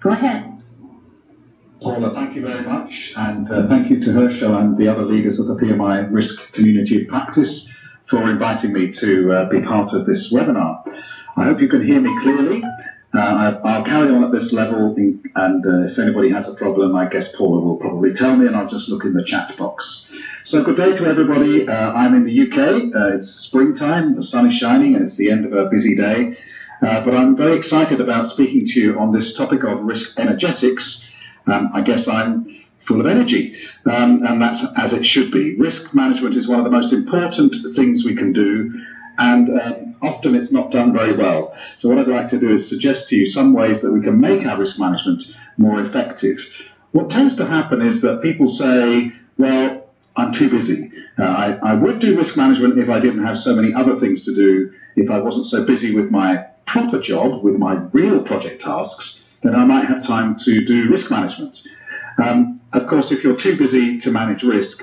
Go ahead. Paula, thank you very much, and thank you to Herschel and the other leaders of the PMI Risk Community of Practice for inviting me to be part of this webinar. I hope you can hear me clearly. I'll carry on at this level, and if anybody has a problem, I guess Paula will probably tell me, and I'll just look in the chat box. So good day to everybody. I'm in the UK. It's springtime, the sun is shining, and it's the end of a busy day. But I'm very excited about speaking to you on this topic of risk energetics. I guess I'm full of energy, and that's as it should be. Risk management is one of the most important things we can do, and often it's not done very well. So what I'd like to do is suggest to you some ways that we can make our risk management more effective. What tends to happen is that people say, well, I'm too busy. I would do risk management if I didn't have so many other things to do. If I wasn't so busy with my proper job, with my real project tasks, then I might have time to do risk management. Of course, if you're too busy to manage risk,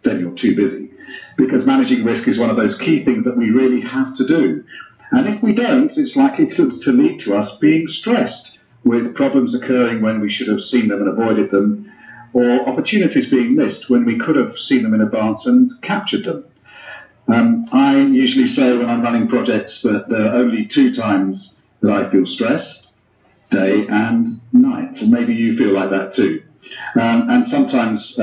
then you're too busy, because managing risk is one of those key things that we really have to do. And if we don't, it's likely to lead to us being stressed, with problems occurring when we should have seen them and avoided them, or opportunities being missed when we could have seen them in advance and captured them. I usually say when I'm running projects that there are only two times that I feel stressed: day and night. And maybe you feel like that too. And sometimes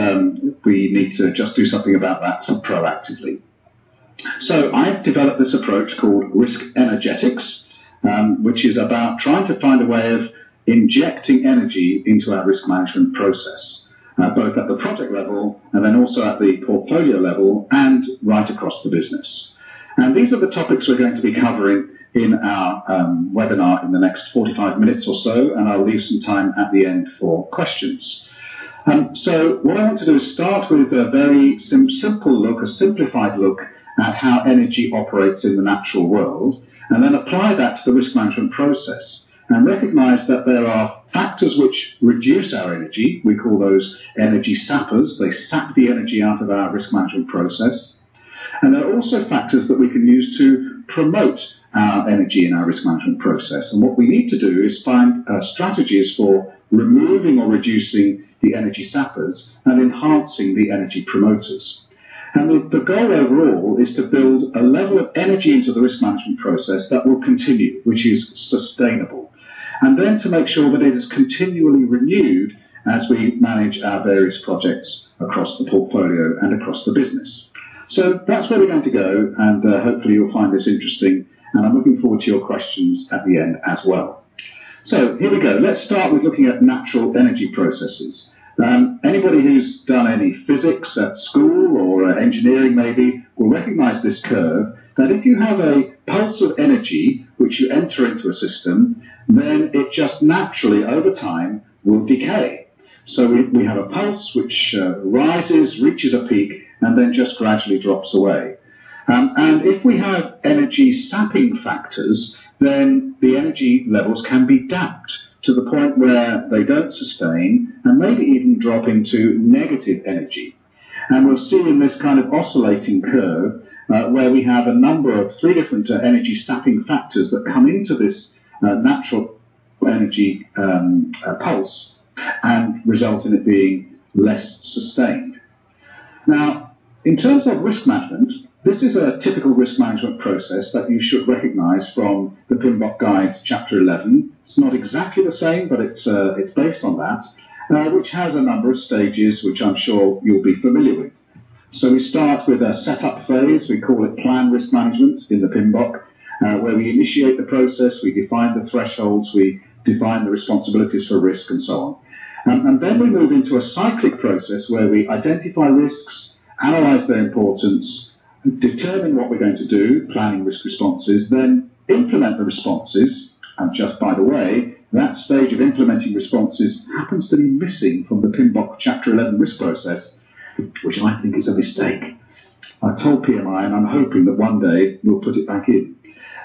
we need to just do something about that proactively. So I've developed this approach called risk energetics, which is about trying to find a way of injecting energy into our risk management process, both at the project level and then also at the portfolio level and right across the business. And these are the topics we're going to be covering in our webinar in the next 45 minutes or so, and I'll leave some time at the end for questions. So what I want to do is start with a very simple look, a simplified look at how energy operates in the natural world, and then apply that to the risk management process, and recognize that there are factors which reduce our energy. We call those energy sappers. They sap the energy out of our risk management process. And there are also factors that we can use to promote our energy in our risk management process. And what we need to do is find strategies for removing or reducing the energy sappers and enhancing the energy promoters. And the goal overall is to build a level of energy into the risk management process that will continue, which is sustainable. And then to make sure that it is continually renewed as we manage our various projects across the portfolio and across the business. So that's where we're going to go, and hopefully you'll find this interesting, and I'm looking forward to your questions at the end as well. So here we go. Let's start with looking at natural energy processes. Anybody who's done any physics at school or engineering maybe will recognize this curve, that if you have a pulse of energy which you enter into a system, then it just naturally over time will decay. So we have a pulse which rises, reaches a peak, and then just gradually drops away. And if we have energy sapping factors, then the energy levels can be damped to the point where they don't sustain and maybe even drop into negative energy. And we'll see in this kind of oscillating curve where we have a number of three different energy sapping factors that come into this natural energy pulse and result in it being less sustained. Now, in terms of risk management, this is a typical risk management process that you should recognize from the PMBOK Guide, Chapter 11. It's not exactly the same, but it's based on that, which has a number of stages which I'm sure you'll be familiar with. So we start with a setup phase. We call it plan risk management in the PMBOK, where we initiate the process, we define the thresholds, we define the responsibilities for risk, and so on. And then we move into a cyclic process where we identify risks, analyze their importance, determine what we're going to do, planning risk responses, then implement the responses. And just by the way, that stage of implementing responses happens to be missing from the PMBOK Chapter 11 risk process, which I think is a mistake. I told PMI, and I'm hoping that one day we'll put it back in.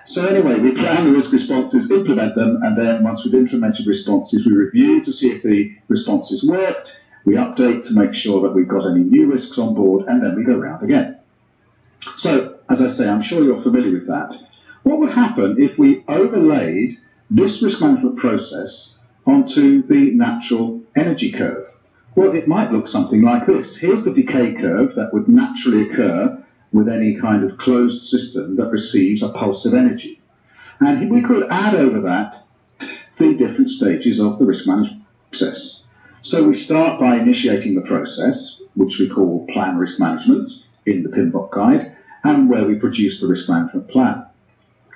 So anyway, we plan the risk responses, implement them, and then once we've implemented responses, we review to see if the responses worked, we update to make sure that we've got any new risks on board, and then we go round again. So, as I say, I'm sure you're familiar with that. What would happen if we overlaid this risk management process onto the natural energy curve? Well, it might look something like this. Here's the decay curve that would naturally occur with any kind of closed system that receives a pulse of energy. And we could add over that the different stages of the risk management process. So we start by initiating the process, which we call plan risk management in the PMBOK guide, and where we produce the risk management plan.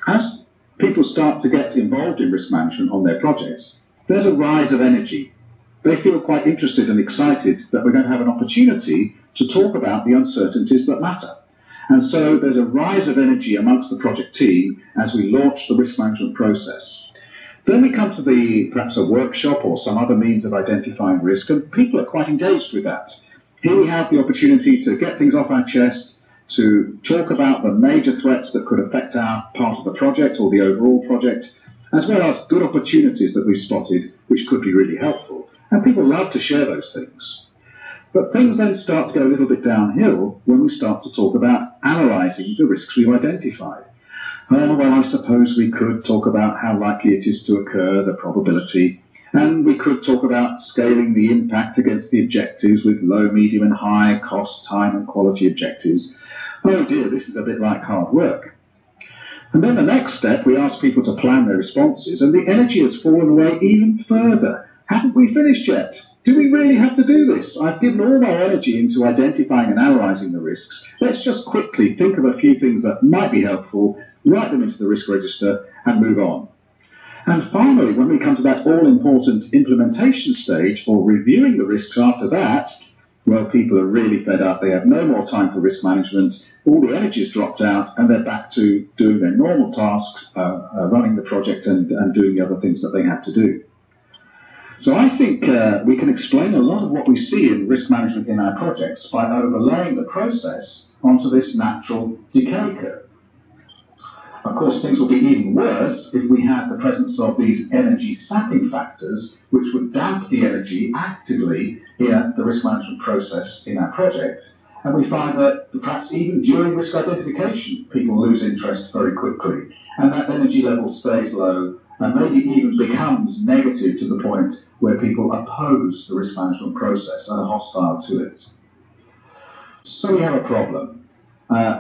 As people start to get involved in risk management on their projects, there's a rise of energy. They feel quite interested and excited that we're going to have an opportunity to talk about the uncertainties that matter. And so there's a rise of energy amongst the project team as we launch the risk management process. Then we come to perhaps a workshop or some other means of identifying risk, and people are quite engaged with that. Here we have the opportunity to get things off our chest, to talk about the major threats that could affect our part of the project or the overall project, as well as good opportunities that we've spotted which could be really helpful. And people love to share those things. But things then start to go a little bit downhill when we start to talk about analysing the risks we've identified. Well, I suppose we could talk about how likely it is to occur, the probability, and we could talk about scaling the impact against the objectives with low, medium and high cost, time and quality objectives. Oh dear, this is a bit like hard work. And then the next step, we ask people to plan their responses, and the energy has fallen away even further. Haven't we finished yet? Do we really have to do this? I've given all my energy into identifying and analysing the risks. Let's just quickly think of a few things that might be helpful, write them into the risk register and move on. And finally, when we come to that all-important implementation stage, or reviewing the risks after that, well, people are really fed up. They have no more time for risk management. All the energy has dropped out, and they're back to doing their normal tasks, running the project and doing the other things that they have to do. So I think we can explain a lot of what we see in risk management in our projects by overlaying the process onto this natural decay curve. Of course, things will be even worse if we had the presence of these energy sapping factors, which would damp the energy actively in the risk management process in our project. And we find that perhaps even during risk identification, people lose interest very quickly, and that energy level stays low and maybe even becomes negative to the point where people oppose the risk management process and are hostile to it. So we have a problem.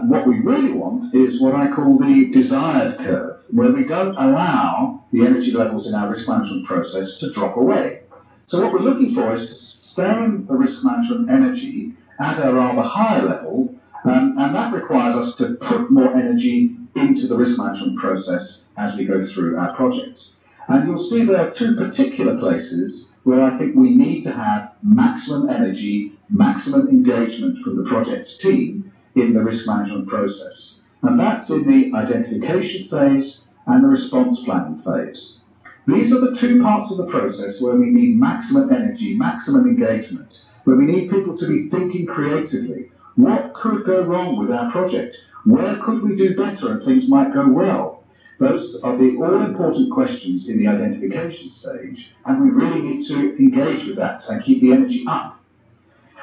What we really want is what I call the desired curve, where we don't allow the energy levels in our risk management process to drop away. So what we're looking for is to sustain the risk management energy at a rather high level, and that requires us to put more energy into the risk management process as we go through our projects. And you'll see there are two particular places where I think we need to have maximum energy, maximum engagement from the project team in the risk management process. And that's in the identification phase and the response planning phase. These are the two parts of the process where we need maximum energy, maximum engagement, where we need people to be thinking creatively. What could go wrong with our project? Where could we do better and things might go well? Those are the all-important questions in the identification stage, and we really need to engage with that and keep the energy up.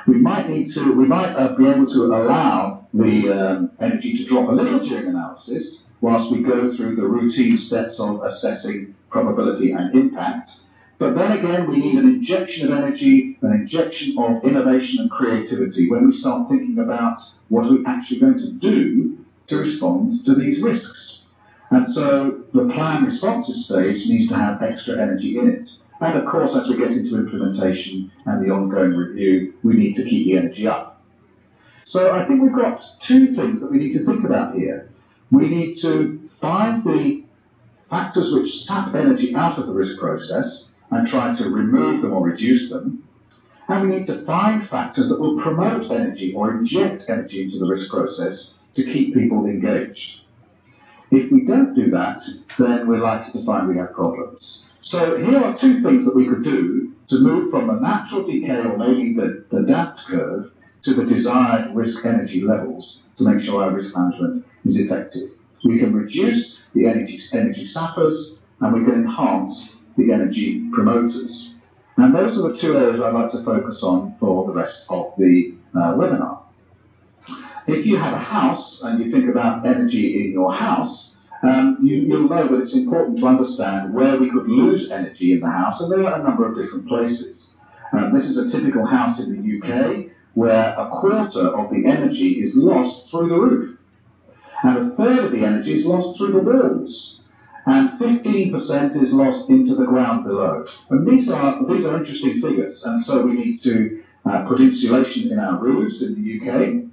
We might be able to allow the energy to drop a little during analysis whilst we go through the routine steps of assessing probability and impact. But then again, we need an injection of energy, an injection of innovation and creativity when we start thinking about what are we actually going to do to respond to these risks. And so the plan responsive stage needs to have extra energy in it. And of course, as we get into implementation and the ongoing review, we need to keep the energy up. So I think we've got two things that we need to think about here. We need to find the factors which sap energy out of the risk process and try to remove them or reduce them. And we need to find factors that will promote energy or inject energy into the risk process to keep people engaged. If we don't do that, then we're likely to find we have problems. So here are two things that we could do to move from the natural decay or maybe the damped curve to the desired risk energy levels to make sure our risk management is effective. We can reduce the energy sappers and we can enhance the energy promoters. And those are the two areas I'd like to focus on for the rest of the webinar. If you have a house and you think about energy in your house, you'll know that it's important to understand where we could lose energy in the house, and there are a number of different places. This is a typical house in the UK where a quarter of the energy is lost through the roof, and a third of the energy is lost through the walls, and 15% is lost into the ground below. And these are interesting figures, and so we need to put insulation in our roofs in the UK.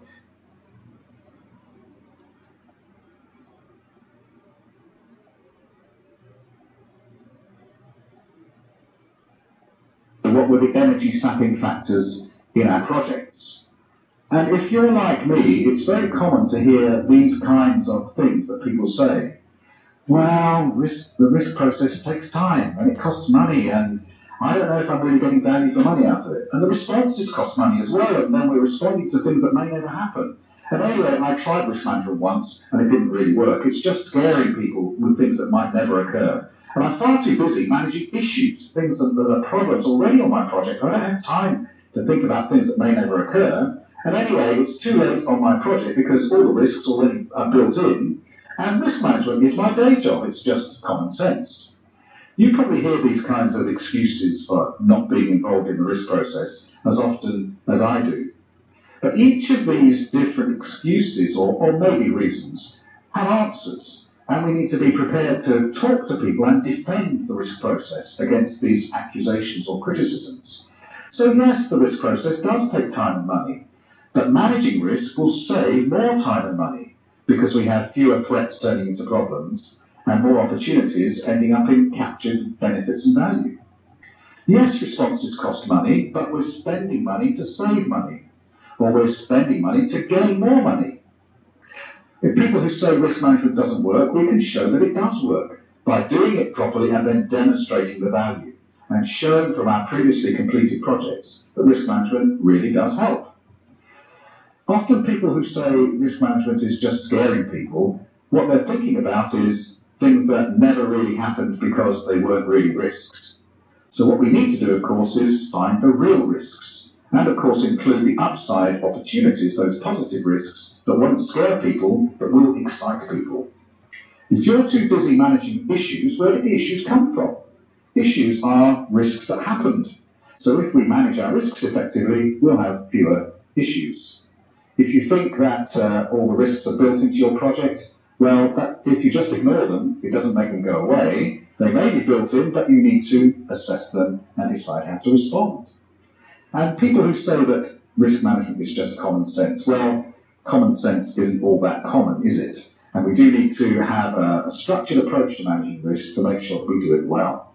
What were the energy sapping factors in our projects? And if you're like me, it's very common to hear these kinds of things that people say. Well, the risk process takes time and it costs money, and I don't know if I'm really getting value for money out of it. And the responses cost money as well, and then we're responding to things that may never happen. And anyway, I tried risk management once and it didn't really work. It's just scaring people with things that might never occur. And I'm far too busy managing issues, things that are problems already on my project. I don't have time to think about things that may never occur. And anyway, it's too late on my project because all the risks already are built in. And risk management is my day job. It's just common sense. You probably hear these kinds of excuses for not being involved in the risk process as often as I do. But each of these different excuses, or maybe reasons, have answers. And we need to be prepared to talk to people and defend the risk process against these accusations or criticisms. So yes, the risk process does take time and money, but managing risk will save more time and money because we have fewer threats turning into problems and more opportunities ending up in captured benefits and value. Yes, responses cost money, but we're spending money to save money, or we're spending money to gain more money. If people who say risk management doesn't work, we can show that it does work by doing it properly and then demonstrating the value and showing from our previously completed projects that risk management really does help. Often people who say risk management is just scaring people, what they're thinking about is things that never really happened because they weren't really risks. So what we need to do, of course, is find the real risks. And, of course, include the upside opportunities, those positive risks that won't scare people, but will excite people. If you're too busy managing issues, where did the issues come from? Issues are risks that happened. So if we manage our risks effectively, we'll have fewer issues. If you think that all the risks are built into your project, well, if you just ignore them, it doesn't make them go away. They may be built in, but you need to assess them and decide how to respond. And people who say that risk management is just common sense, well, common sense isn't all that common, is it? And we do need to have a structured approach to managing risk to make sure that we do it well.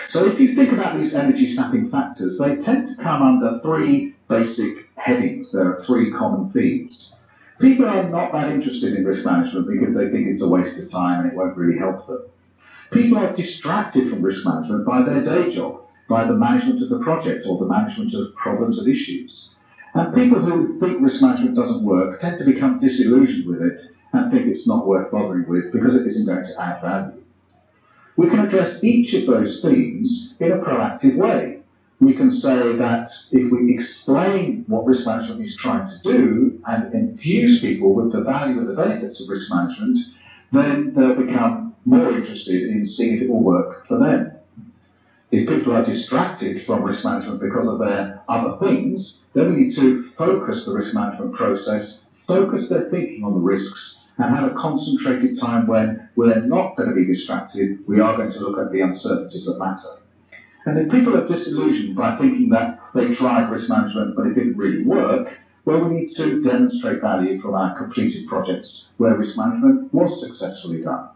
So if you think about these energy sapping factors, they tend to come under three basic headings. There are three common themes. People are not that interested in risk management because they think it's a waste of time and it won't really help them. People are distracted from risk management by their day job, by the management of the project or the management of problems and issues. And people who think risk management doesn't work tend to become disillusioned with it and think it's not worth bothering with because it isn't going to add value. We can address each of those themes in a proactive way. We can say that if we explain what risk management is trying to do and infuse people with the value and the benefits of risk management, then they'll become more interested in seeing if it will work for them. If people are distracted from risk management because of their other things, then we need to focus the risk management process, focus their thinking on the risks, and have a concentrated time when we're not going to be distracted, we are going to look at the uncertainties that matter. And if people are disillusioned by thinking that they tried risk management but it didn't really work, well, we need to demonstrate value from our completed projects where risk management was successfully done.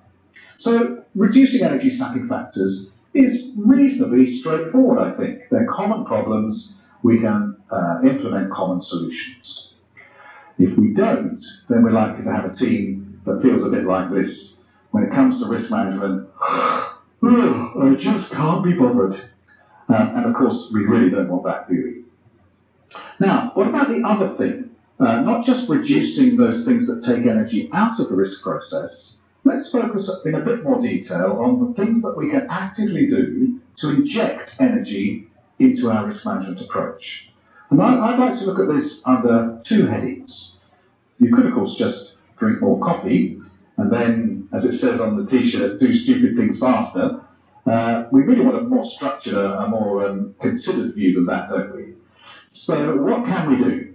So reducing energy sapping factors is reasonably straightforward, I think. They're common problems, we can implement common solutions. If we don't, then we're likely to have a team that feels a bit like this. When it comes to risk management, I just can't be bothered. And of course, we really don't want that, do we? Now, what about the other thing? Not just reducing those things that take energy out of the risk process. Let's focus in a bit more detail on the things that we can actively do to inject energy into our risk management approach. And I'd like to look at this under two headings. You could, of course, just drink more coffee, and then, as it says on the t-shirt, do stupid things faster. We really want a more structured, a more considered view than that, don't we? So what can we do?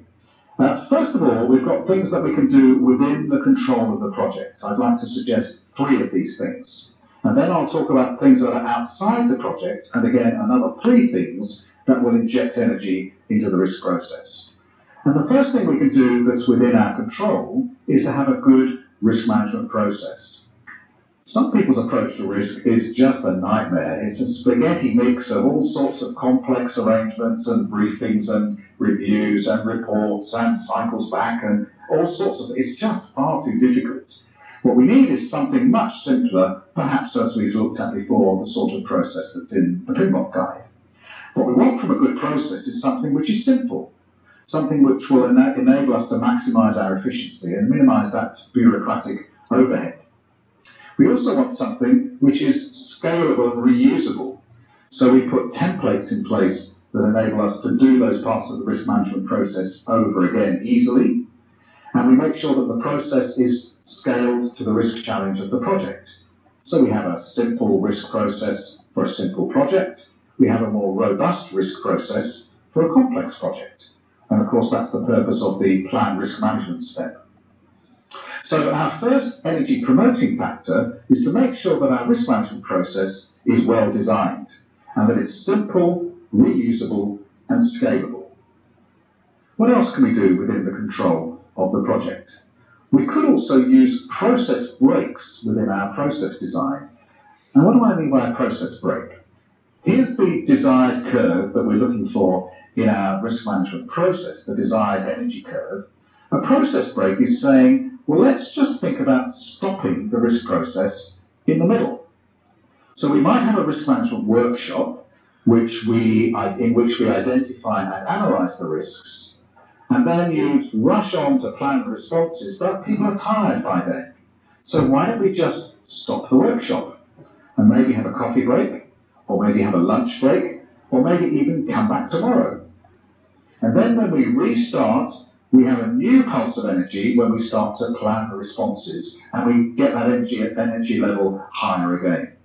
First of all, we've got things that we can do within the control of the project. I'd like to suggest 3 of these things. And then I'll talk about things that are outside the project, and again, another 3 things that will inject energy into the risk process. And the first thing we can do that's within our control is to have a good risk management process. Some people's approach to risk is just a nightmare. It's a spaghetti mix of all sorts of complex arrangements and briefings and reviews and reports and cycles back and all sorts of, it's just far too difficult. What we need is something much simpler, perhaps as we've looked at before, the sort of process that's in the PMBOK guide. What we want from a good process is something which is simple, something which will enable us to maximize our efficiency and minimize that bureaucratic overhead. We also want something which is scalable and reusable. So we put templates in place that enable us to do those parts of the risk management process over again easily. And we make sure that the process is scaled to the risk challenge of the project. So we have a simple risk process for a simple project. We have a more robust risk process for a complex project. And of course, that's the purpose of the planned risk management step. So our first energy promoting factor is to make sure that our risk management process is well designed and that it's simple, reusable and scalable. What else can we do within the control of the project? We could also use process breaks within our process design. And what do I mean by a process break? Here's the desired curve that we're looking for in our risk management process, the desired energy curve. A process break is saying, well, let's just think about stopping the risk process in the middle. So we might have a risk management workshop in which we identify and analyse the risks, and then you rush on to plan the responses, but people are tired by then. So why don't we just stop the workshop and maybe have a coffee break, or maybe have a lunch break, or maybe even come back tomorrow. And then when we restart, we have a new pulse of energy when we start to plan the responses, and we get that energy level higher again.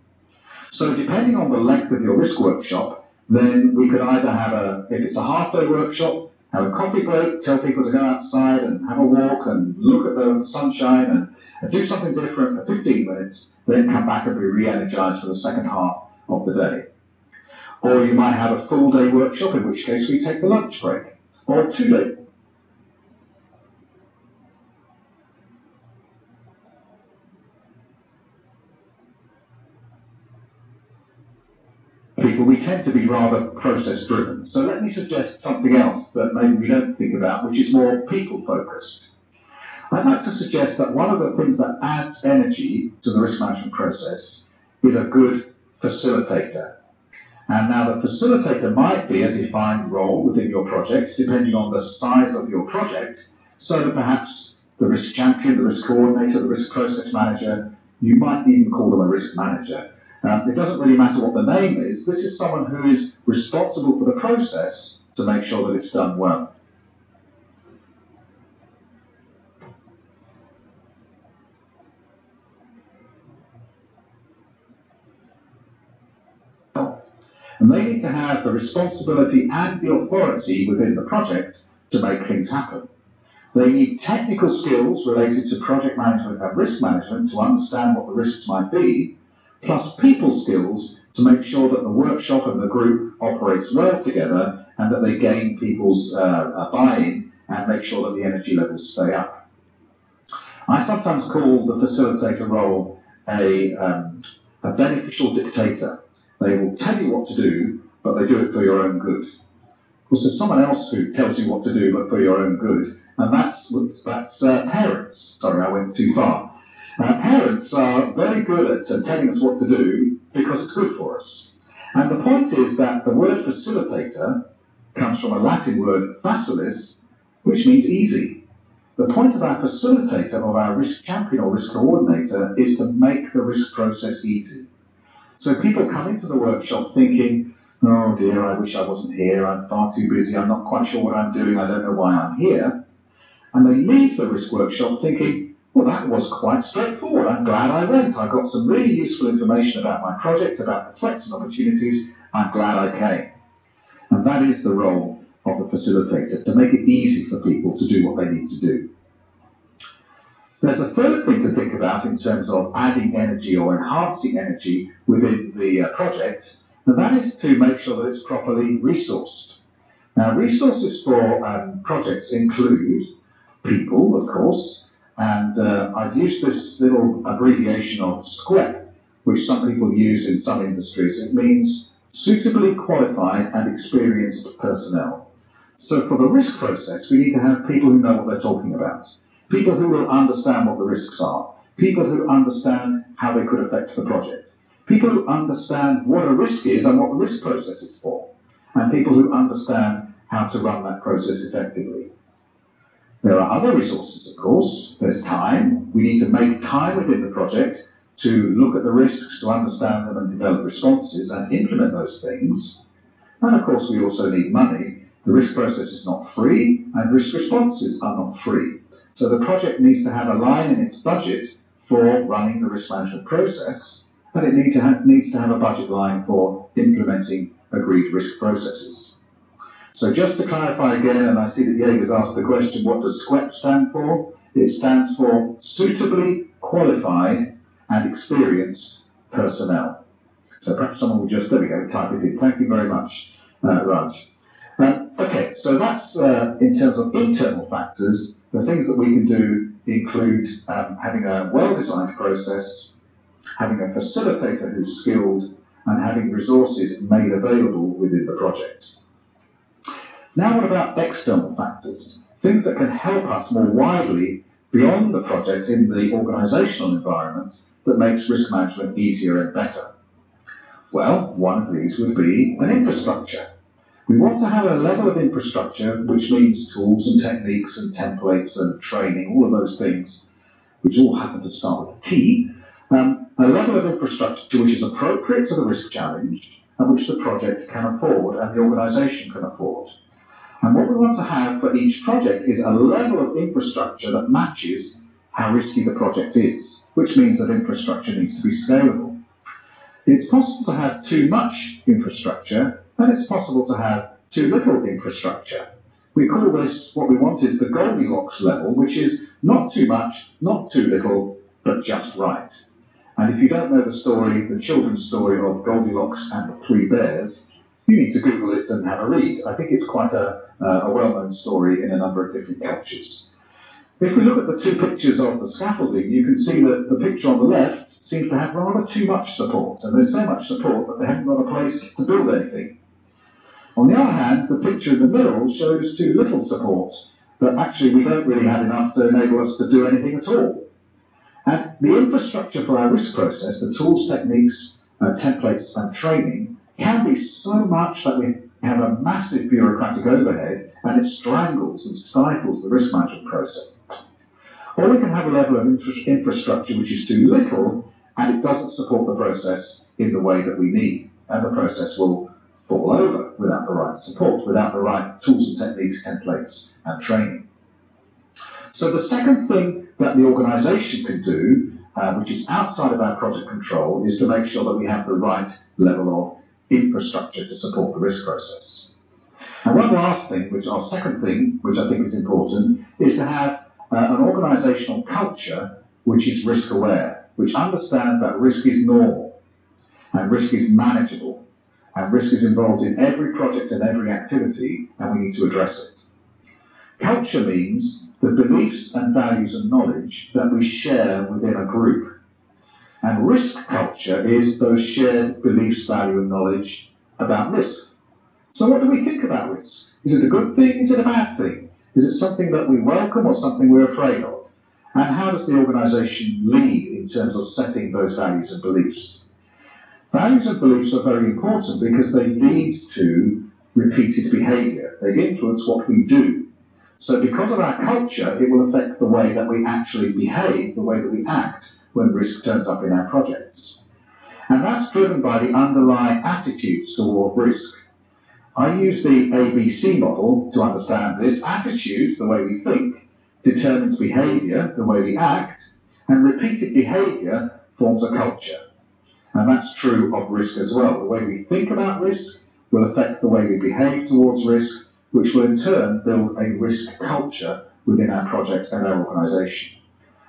So depending on the length of your risk workshop, then we could either have if it's a half-day workshop, have a coffee break, tell people to go outside and have a walk and look at the sunshine and do something different for 15 minutes, then come back and be re-energized for the second half of the day. Or you might have a full-day workshop, in which case we take the lunch break, or a 2-day. We tend to be rather process-driven. So let me suggest something else that maybe we don't think about, which is more people-focused. I'd like to suggest that one of the things that adds energy to the risk management process is a good facilitator. And now the facilitator might be a defined role within your project, depending on the size of your project, so that perhaps the risk champion, the risk coordinator, the risk process manager, you might even call them a risk manager. It doesn't really matter what the name is. This is someone who is responsible for the process to make sure that it's done well. And they need to have the responsibility and the authority within the project to make things happen. They need technical skills related to project management and risk management to understand what the risks might be, plus people skills to make sure that the workshop and the group operates well together and that they gain people's buy-in and make sure that the energy levels stay up. I sometimes call the facilitator role a beneficial dictator. They will tell you what to do, but they do it for your own good. Of course, there's someone else who tells you what to do, but for your own good, and that's parents. Sorry, I went too far. Parents are very good at telling us what to do because it's good for us. And the point is that the word facilitator comes from a Latin word facilis, which means easy. The point of our facilitator or our risk champion or risk coordinator is to make the risk process easy. So people come into the workshop thinking, oh dear, I wish I wasn't here, I'm far too busy, I'm not quite sure what I'm doing, I don't know why I'm here. And they leave the risk workshop thinking, Well, that was quite straightforward. I'm glad I went. I got some really useful information about my project, about the threats and opportunities. I'm glad I came. And that is the role of the facilitator, to make it easy for people to do what they need to do. There's a third thing to think about in terms of adding energy or enhancing energy within the project, and that is to make sure that it's properly resourced. Now, resources for projects include people, of course, and I've used this little abbreviation of SQUEP, which some people use in some industries. It means suitably qualified and experienced personnel. So for the risk process, we need to have people who know what they're talking about, people who will understand what the risks are, people who understand how they could affect the project, people who understand what a risk is and what the risk process is for, and people who understand how to run that process effectively. There are other resources, of course. There's time. We need to make time within the project to look at the risks, to understand them and develop responses and implement those things. And of course, we also need money. The risk process is not free, and risk responses are not free. So the project needs to have a line in its budget for running the risk management process, and it needs to have a budget line for implementing agreed risk processes. So just to clarify again, and I see that Jaeger's asked the question, what does SQUEP stand for? It stands for suitably qualified and experienced personnel. So perhaps someone will just, there we go, type it in. Thank you very much, Raj. Okay, so that's in terms of internal factors. The things that we can do include having a well-designed process, having a facilitator who's skilled, and having resources made available within the project. Now what about external factors? Things that can help us more widely beyond the project in the organisational environment that makes risk management easier and better. Well, one of these would be an infrastructure. We want to have a level of infrastructure, which means tools and techniques and templates and training, all of those things, which all happen to start with T, a level of infrastructure which is appropriate to the risk challenge and which the project can afford and the organisation can afford. And what we want to have for each project is a level of infrastructure that matches how risky the project is, which means that infrastructure needs to be scalable. It's possible to have too much infrastructure, and it's possible to have too little infrastructure. We call this, what we want is the Goldilocks level, which is not too much, not too little, but just right. And if you don't know the story, the children's story of Goldilocks and the Three Bears, you need to Google it and have a read. I think it's quite a well-known story in a number of different cultures. If we look at the two pictures of the scaffolding, you can see that the picture on the left seems to have rather too much support, and there's so much support that they haven't got a place to build anything. On the other hand, the picture in the middle shows too little support, that actually we don't really have enough to enable us to do anything at all. And the infrastructure for our risk process, the tools, techniques, templates and training, can be so much that we have a massive bureaucratic overhead and it strangles and stifles the risk management process. Or we can have a level of infrastructure which is too little and it doesn't support the process in the way that we need, and the process will fall over without the right support, without the right tools and techniques, templates and training. So the second thing that the organisation can do, which is outside of our project control, is to make sure that we have the right level of infrastructure to support the risk process. And one last thing, our second thing, which I think is important, is to have an organisational culture which is risk aware, which understands that risk is normal and risk is manageable and risk is involved in every project and every activity and we need to address it. Culture means the beliefs and values and knowledge that we share within a group. And risk culture is those shared beliefs, value and knowledge about risk. So what do we think about risk? Is it a good thing? Is it a bad thing? Is it something that we welcome or something we're afraid of? And how does the organisation lead in terms of setting those values and beliefs? Values and beliefs are very important because they lead to repeated behaviour. They influence what we do. So because of our culture, it will affect the way that we actually behave, the way that we act when risk turns up in our projects. And that's driven by the underlying attitudes toward risk. I use the ABC model to understand this. Attitudes, the way we think. determines behaviour, the way we act, and repeated behaviour forms a culture. And that's true of risk as well. The way we think about risk will affect the way we behave towards risk, which will in turn build a risk culture within our project and our organisation.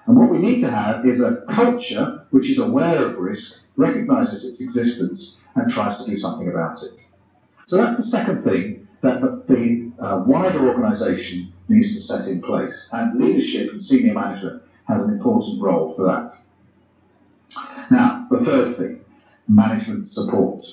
And what we need to have is a culture which is aware of risk, recognises its existence, and tries to do something about it. So that's the second thing that the wider organisation needs to set in place, and leadership and senior management has an important role for that. Now, the third thing, management support.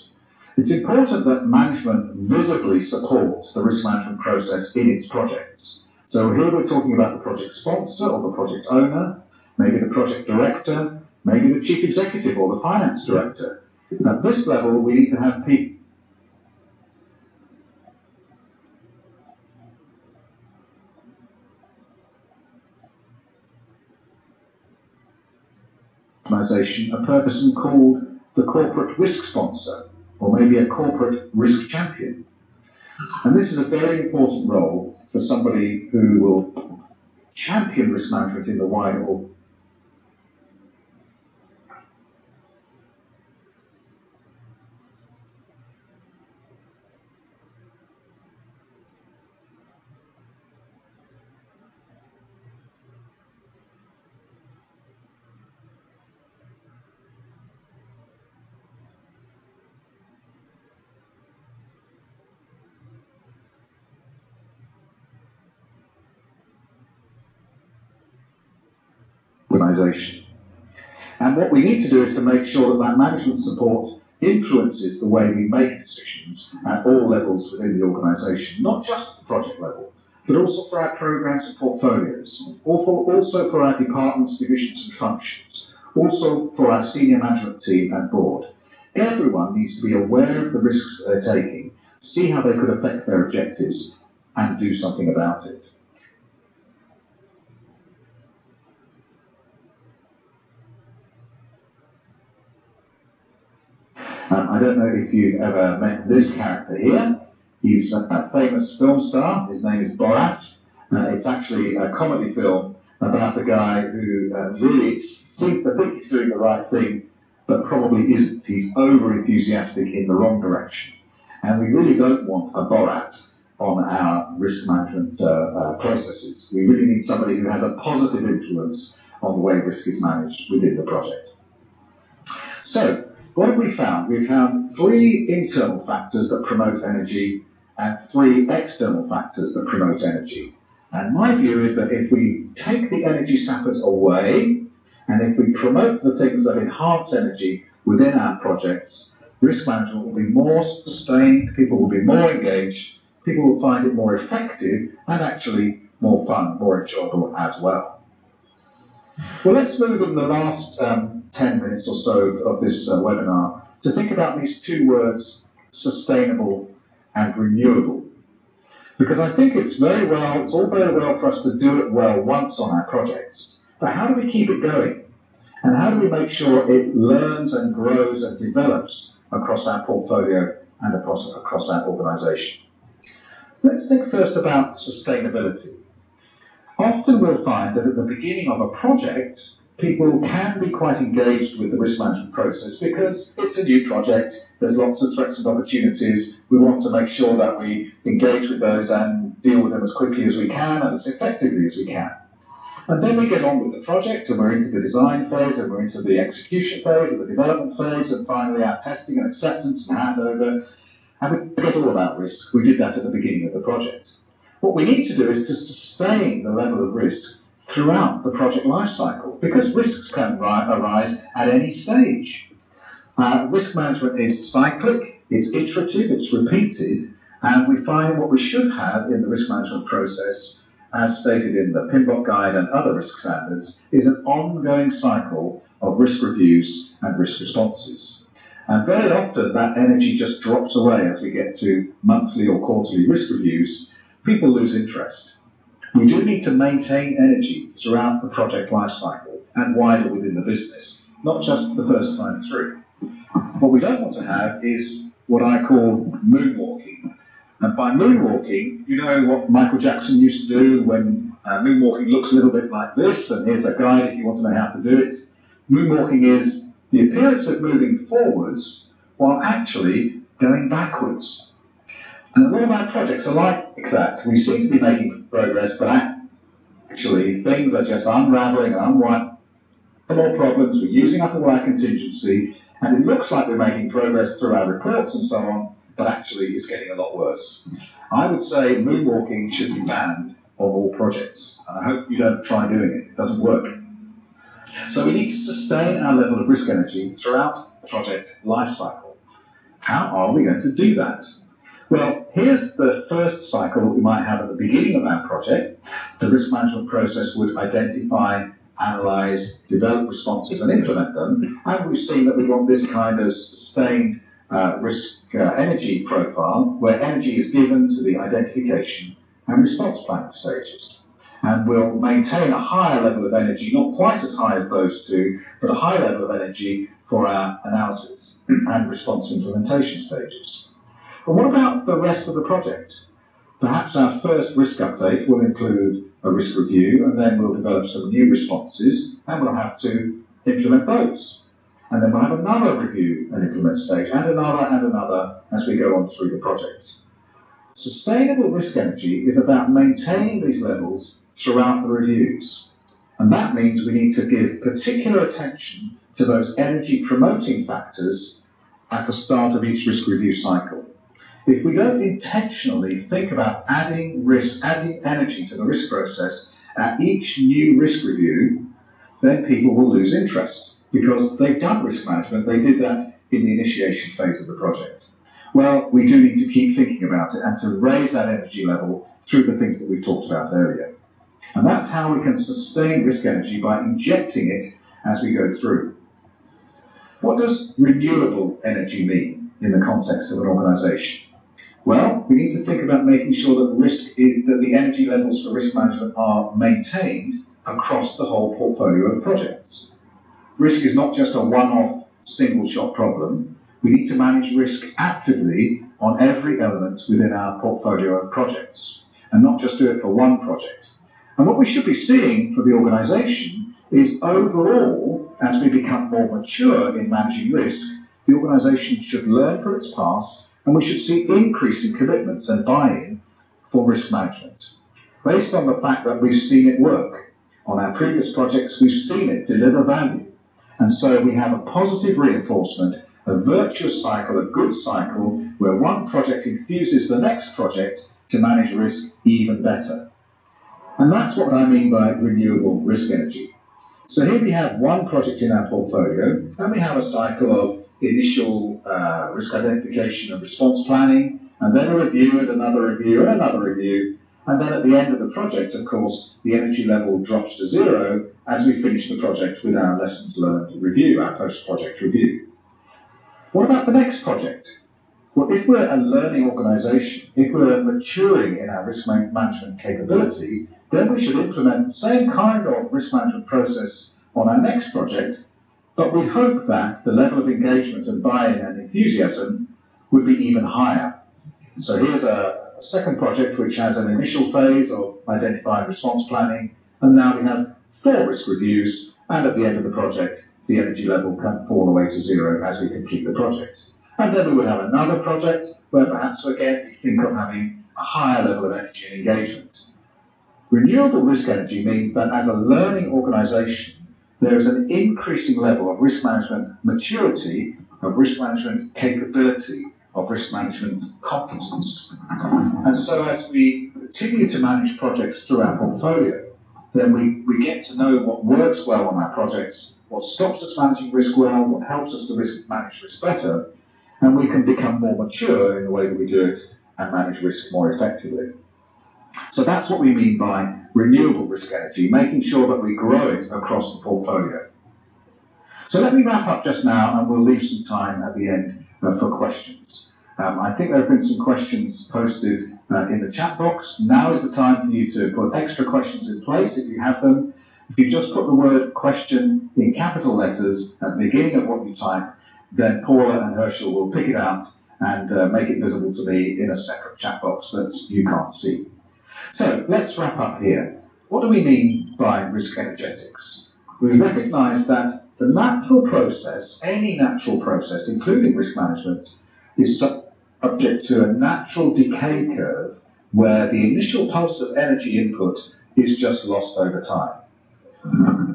It's important that management visibly supports the risk management process in its projects. So here we're talking about the project sponsor or the project owner, maybe the project director, maybe the chief executive or the finance director. At this level, we need to have people organisation, a person called the corporate risk sponsor, or maybe a corporate risk champion. And this is a very important role for somebody who will champion risk management in the wider organisation. And what we need to do is to make sure that that management support influences the way we make decisions at all levels within the organisation, not just at the project level, but also for our programs and portfolios, also for our departments, divisions and functions, also for our senior management team and board. Everyone needs to be aware of the risks they're taking, see how they could affect their objectives, and do something about it. I don't know if you've ever met this character here. He's a famous film star. His name is Borat. It's actually a comedy film about a guy who really seems to think he's doing the right thing, but probably isn't. He's over-enthusiastic in the wrong direction. And we really don't want a Borat on our risk management processes. We really need somebody who has a positive influence on the way risk is managed within the project. So, what have we found? We've found 3 internal factors that promote energy and 3 external factors that promote energy. And my view is that if we take the energy sappers away, and if we promote the things that enhance energy within our projects, risk management will be more sustained, people will be more engaged, people will find it more effective, and actually more fun, more enjoyable as well. Well, let's move in the last 10 minutes or so of this webinar to think about these 2 words, sustainable and renewable. Because I think it's all very well for us to do it well once on our projects, but how do we keep it going? And how do we make sure it learns and grows and develops across our portfolio and across our organisation? Let's think first about sustainability. Often we'll find that at the beginning of a project, people can be quite engaged with the risk management process because it's a new project, there's lots of threats and opportunities, we want to make sure that we engage with those and deal with them as quickly as we can and as effectively as we can. And then we get on with the project and we're into the design phase and we're into the execution phase and the development phase and finally our testing and acceptance and handover, and we forget all about risk. We did that at the beginning of the project. What we need to do is to sustain the level of risk throughout the project life cycle, because risks can arise at any stage. Risk management is cyclic, it's iterative, it's repeated, and we find what we should have in the risk management process, as stated in the PMBOK guide and other risk standards, is an ongoing cycle of risk reviews and risk responses. And very often that energy just drops away as we get to monthly or quarterly risk reviews. People lose interest. We do need to maintain energy throughout the project life cycle and wider within the business, not just the first time through. What we don't want to have is what I call moonwalking. And by moonwalking, you know what Michael Jackson used to do when Moonwalking looks a little bit like this, and here's a guide if you want to know how to do it. Moonwalking is the appearance of moving forwards while actually going backwards. And a lot of our projects are like that. We seem to be making progress, but actually things are just unraveling and unwinding. More problems, we're using up all our contingency, and it looks like we're making progress through our reports and so on, but actually it's getting a lot worse. I would say moonwalking should be banned on all projects, and I hope you don't try doing it. It doesn't work. So we need to sustain our level of risk energy throughout the project life cycle. How are we going to do that? Well, here's the first cycle that we might have at the beginning of our project. The risk management process would identify, analyse, develop responses and implement them. And we've seen that we want this kind of sustained risk energy profile where energy is given to the identification and response planning stages. And we'll maintain a higher level of energy, not quite as high as those two, but a high level of energy for our analysis and response implementation stages. But what about the rest of the project? Perhaps our first risk update will include a risk review, and then we'll develop some new responses, and we'll have to implement those. And then we'll have another review and implement stage, and another as we go on through the project. Sustainable risk energy is about maintaining these levels throughout the reviews. And that means we need to give particular attention to those energy promoting factors at the start of each risk review cycle. If we don't intentionally think about adding energy to the risk process at each new risk review, then people will lose interest because they've done risk management, they did that in the initiation phase of the project. Well, we do need to keep thinking about it and to raise that energy level through the things that we've talked about earlier. And that's how we can sustain risk energy, by injecting it as we go through. What does renewable energy mean in the context of an organisation? Well, we need to think about making sure that the energy levels for risk management are maintained across the whole portfolio of projects. Risk is not just a one-off, single-shot problem. We need to manage risk actively on every element within our portfolio of projects, and not just do it for one project. And what we should be seeing for the organisation is overall, as we become more mature in managing risk, the organisation should learn from its past, and we should see increasing commitments and buy-in for risk management, based on the fact that we've seen it work. On our previous projects, we've seen it deliver value. And so we have a positive reinforcement, a virtuous cycle, a good cycle, where one project enthuses the next project to manage risk even better. And that's what I mean by renewable risk energy. So here we have one project in our portfolio, and we have a cycle of initial risk identification and response planning, and then a review and another review and another review, and then at the end of the project, of course, the energy level drops to zero as we finish the project with our lessons learned review, our post-project review. What about the next project? Well, if we're a learning organisation, if we're maturing in our risk management capability, then we should implement the same kind of risk management process on our next project, but we hope that the level of engagement and buy-in and enthusiasm would be even higher. So here's a second project which has an initial phase of identifying response planning, and now we have 4 risk reviews, and at the end of the project, the energy level can fall away to zero as we complete the project. And then we would have another project where perhaps again we think of having a higher level of energy and engagement. Renewable risk energy means that as a learning organisation, there is an increasing level of risk management maturity, of risk management capability, of risk management competence. And so as we continue to manage projects through our portfolio, then we get to know what works well on our projects, what stops us managing risk well, what helps us to manage risk better, and we can become more mature in the way that we do it and manage risk more effectively. So that's what we mean by renewable risk energy, making sure that we grow it across the portfolio. So let me wrap up just now, and we'll leave some time at the end for questions. I think there have been some questions posted in the chat box. Now is the time for you to put extra questions in place if you have them. If you just put the word question in capital letters at the beginning of what you type, then Paula and Herschel will pick it out and make it visible to me in a separate chat box that you can't see. So let's wrap up here. what do we mean by risk energetics? We recognise that the natural process, any natural process, including risk management, is subject to a natural decay curve where the initial pulse of energy input is just lost over time.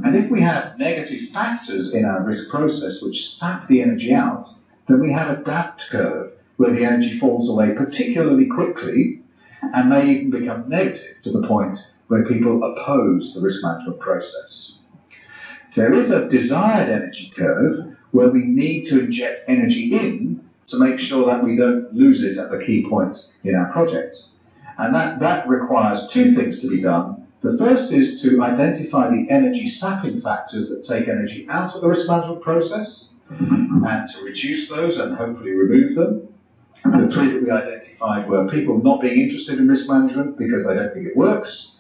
And if we have negative factors in our risk process which sap the energy out, then we have a damped curve where the energy falls away particularly quickly and may even become negative to the point where people oppose the risk management process. There is a desired energy curve where we need to inject energy in to make sure that we don't lose it at the key point in our project. And that requires two things to be done. The first is to identify the energy sapping factors that take energy out of the risk management process and to reduce those and hopefully remove them. The three that we identified were people not being interested in risk management because they don't think it works,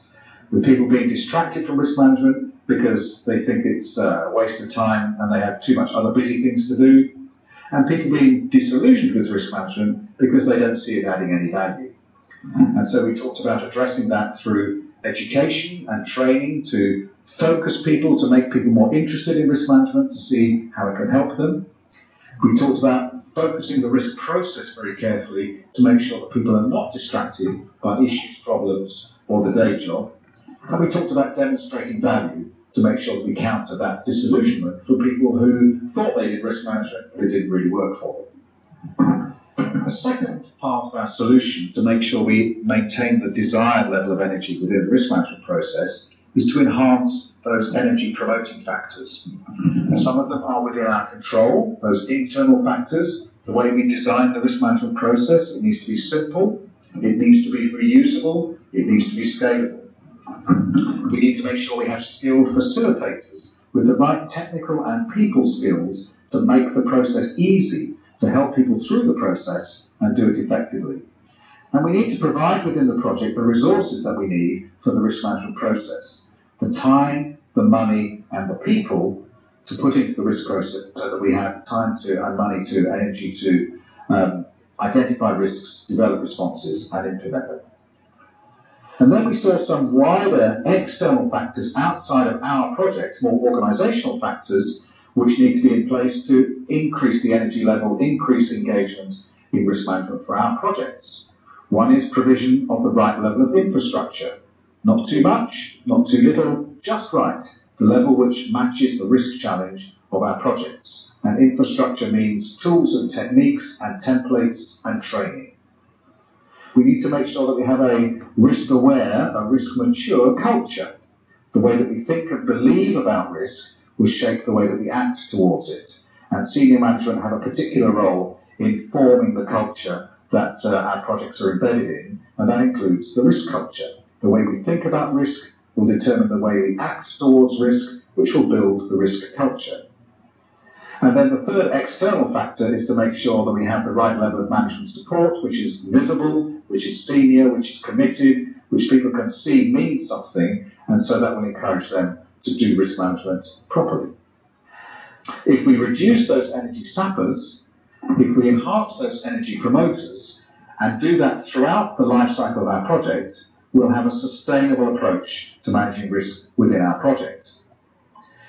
the people being distracted from risk management because they think it's a waste of time and they have too much other busy things to do, and people being disillusioned with risk management because they don't see it adding any value. And so we talked about addressing that through education and training to focus people, to make people more interested in risk management, to see how it can help them. We talked about focusing the risk process very carefully to make sure that people are not distracted by issues, problems, or the day job. And we talked about demonstrating value to make sure that we counter that disillusionment for people who thought they did risk management, but it didn't really work for them. The second part of our solution to make sure we maintain the desired level of energy within the risk management process is to enhance those energy promoting factors. Some of them are within our control, those internal factors, the way we design the risk management process. It needs to be simple, it needs to be reusable, it needs to be scalable. We need to make sure we have skilled facilitators with the right technical and people skills to make the process easy, to help people through the process and do it effectively. And we need to provide within the project the resources that we need for the risk management process. The time, the money and the people to put into the risk process so that we have time to and money to and energy to identify risks, develop responses and implement them. And then we saw some wider external factors outside of our project, more organisational factors, which need to be in place to increase the energy level, increase engagement in risk management for our projects. One is provision of the right level of infrastructure. Not too much, not too little, just right. The level which matches the risk challenge of our projects. And infrastructure means tools and techniques and templates and training. We need to make sure that we have a risk-aware, a risk-mature culture. The way that we think and believe about risk will shape the way that we act towards it. And senior management have a particular role in forming the culture that our projects are embedded in, and that includes the risk culture. The way we think about risk will determine the way we act towards risk, which will build the risk culture. And then the third external factor is to make sure that we have the right level of management support, which is visible, which is senior, which is committed, which people can see means something, and so that will encourage them to do risk management properly. If we reduce those energy sappers, if we enhance those energy promoters, and do that throughout the life cycle of our project, we'll have a sustainable approach to managing risk within our project.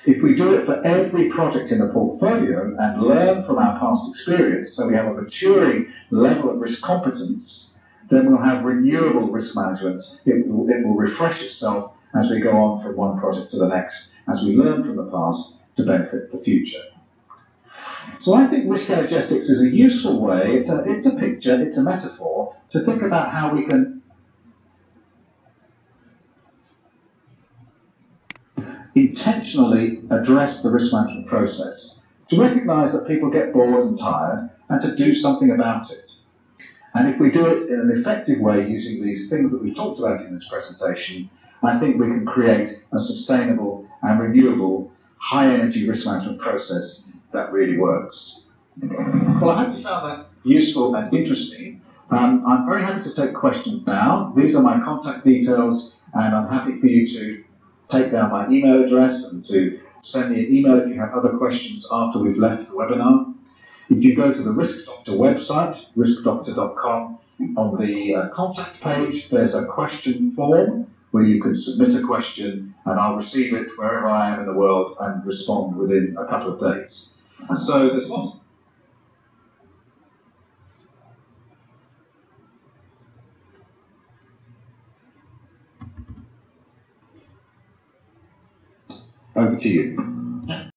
If we do it for every project in the portfolio and learn from our past experience, so we have a maturing level of risk competence, then we'll have renewable risk management. It will refresh itself as we go on from one project to the next, as we learn from the past to benefit the future. So I think risk energetics is a useful way, it's a picture, it's a metaphor, to think about how we can intentionally address the risk management process, to recognise that people get bored and tired, and to do something about it. And if we do it in an effective way using these things that we've talked about in this presentation, I think we can create a sustainable and renewable high-energy risk management process that really works. Well, I hope you found that useful and interesting. I'm very happy to take questions now. These are my contact details, and I'm happy for you to take down my email address and to send me an email if you have other questions after we've left the webinar. If you go to the Risk Doctor website, riskdoctor.com, on the contact page, there's a question form where you can submit a question and I'll receive it wherever I am in the world and respond within a couple of days. And so there's lots. Over to you.